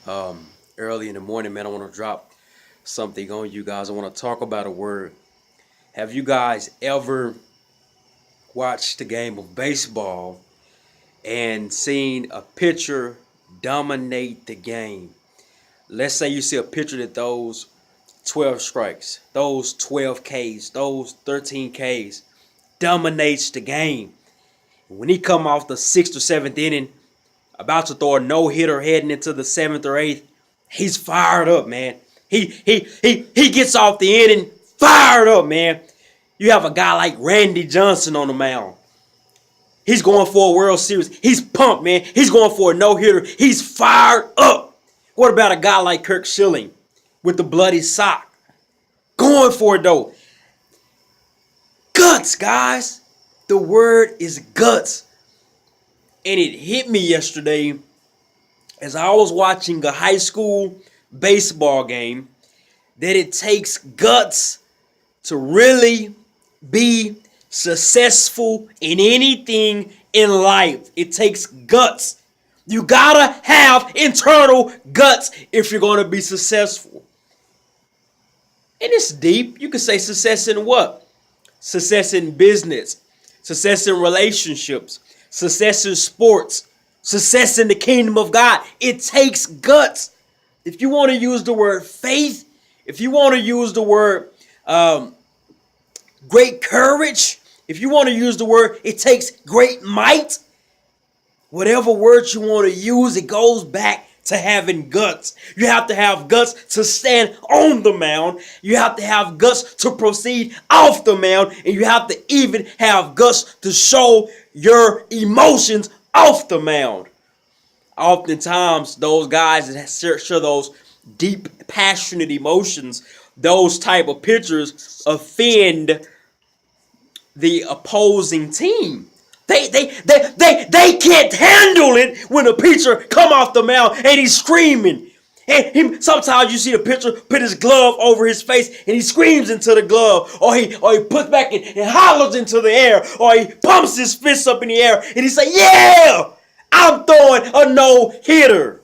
Um, Early in the morning, man, I want to drop something on you guys. I want to talk about a word. Have you guys ever watched a game of baseball and seen a pitcher dominate the game? Let's say you see a pitcher that throws 12 strikes, those 12 Ks, those 13 Ks, dominates the game. When he come off the sixth or seventh inning, about to throw a no hitter heading into the seventh or eighth, he's fired up, man. He gets off the inning fired up, man. You have a guy like Randy Johnson on the mound. He's going for a World Series. He's pumped, man. He's going for a no hitter. He's fired up. What about a guy like Kirk Schilling with the bloody sock? Going for it though. Guts, guys. The word is guts. And it hit me yesterday as I was watching a high school baseball game that it takes guts to really be successful in anything in life. It takes guts. You gotta have internal guts if you're gonna be successful. And it's deep. You could say success in what? Success in business, success in relationships, success in sports, success in the kingdom of God. It takes guts. If you want to use the word faith, if you want to use the word great courage, if you want to use the word, it takes great might. Whatever words you want to use, it goes back to having guts. You have to have guts to stand on the mound. You have to have guts to proceed off the mound. And you have to even have guts to show your emotions off the mound. Oftentimes, those guys that show those deep, passionate emotions, those type of pitchers offend the opposing team. They can't handle it when a pitcher come off the mound and he's screaming. And sometimes you see the pitcher put his glove over his face and he screams into the glove, or he puts back and hollers into the air, or he pumps his fists up in the air and he say, "Yeah, I'm throwing a no hitter."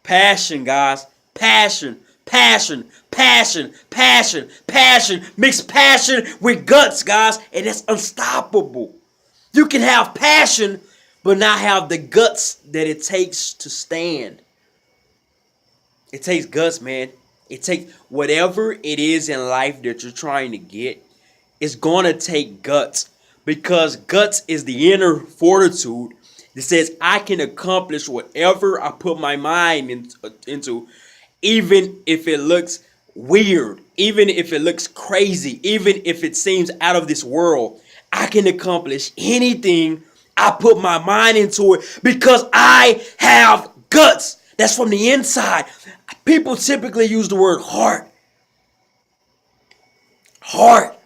Passion, guys, passion. Mix passion with guts, guys, and that's unstoppable. You can have passion, but not have the guts that it takes to stand. It takes guts, man. It takes whatever it is in life that you're trying to get. It's going to take guts, because guts is the inner fortitude that says I can accomplish whatever I put my mind into, even if it looks weird, even if it looks crazy, even if it seems out of this world. I can accomplish anything I put my mind into it because I have guts. That's from the inside. People typically use the word heart. Heart,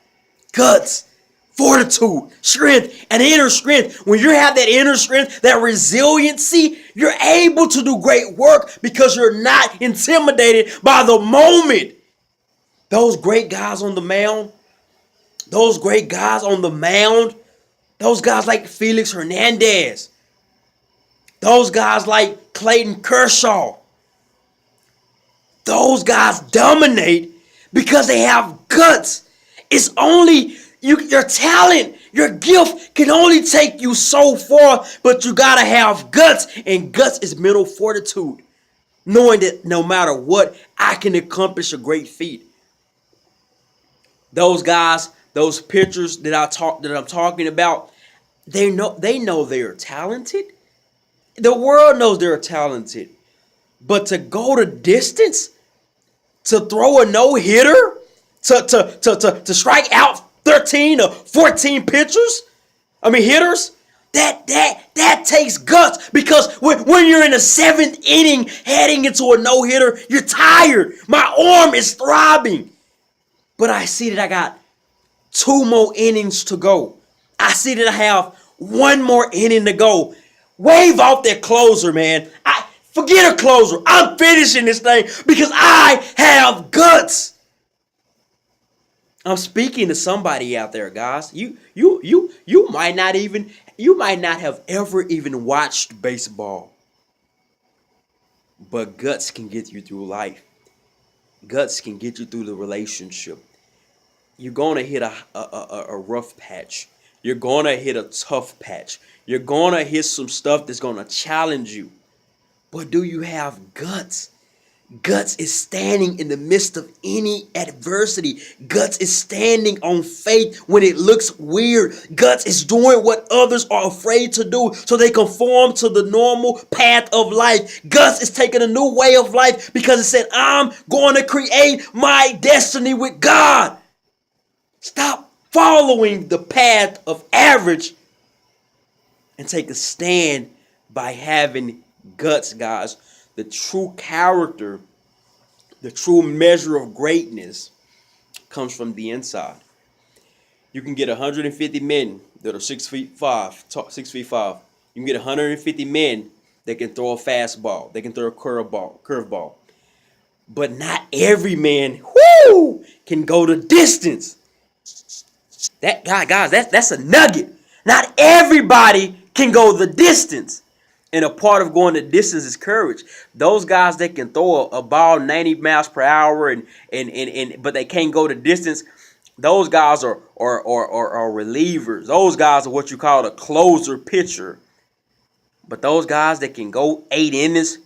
guts, fortitude, strength, and inner strength. When you have that inner strength, that resiliency, you're able to do great work because you're not intimidated by the moment. Those great guys on the mound, those guys like Felix Hernandez, those guys like Clayton Kershaw, those guys dominate because they have guts. It's only your talent, your gift can only take you so far, but you gotta have guts, and guts is mental fortitude, knowing that no matter what, I can accomplish a great feat. Those guys, those pitchers that I'm talking about, they know they're talented. The world knows they're talented. But to go the distance, to throw a no-hitter, to strike out 13 or 14 hitters, that takes guts, because when you're in the seventh inning heading into a no-hitter, you're tired. My arm is throbbing. But I see that I got 2 more innings to go. I see that I have 1 more inning to go. Wave off that closer, man. Forget a closer. I'm finishing this thing because I have guts. I'm speaking to somebody out there, guys. You might not have ever even watched baseball. But guts can get you through life. Guts can get you through the relationship. You're going to hit a rough patch. You're going to hit a tough patch. You're going to hit some stuff that's going to challenge you. But do you have guts? Guts is standing in the midst of any adversity. Guts is standing on faith when it looks weird. Guts is doing what others are afraid to do so they conform to the normal path of life. Guts is taking a new way of life because it said, I'm going to create my destiny with God. Stop following the path of average and take a stand by having guts, guys. The true character, the true measure of greatness comes from the inside. You can get 150 men that are 6'5", 6'5". You can get 150 men that can throw a fastball. They can throw a curveball. But not every man, can go the distance. That's a nugget. Not everybody can go the distance. And a part of going the distance is courage. Those guys that can throw a ball 90 miles per hour but they can't go the distance, those guys are relievers. Those guys are what you call a closer pitcher. But those guys that can go 8 innings,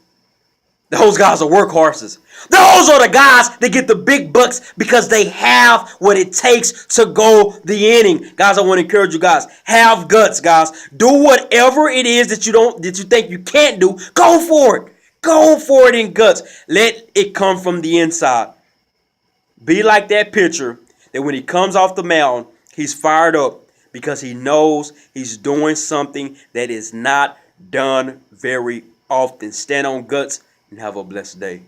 those guys are workhorses. Those are the guys that get the big bucks because they have what it takes to go the inning. Guys, I want to encourage you guys. Have guts, guys. Do whatever it is that you think you can't do. Go for it. Go for it in guts. Let it come from the inside. Be like that pitcher that when he comes off the mound, he's fired up because he knows he's doing something that is not done very often. Stand on guts and have a blessed day.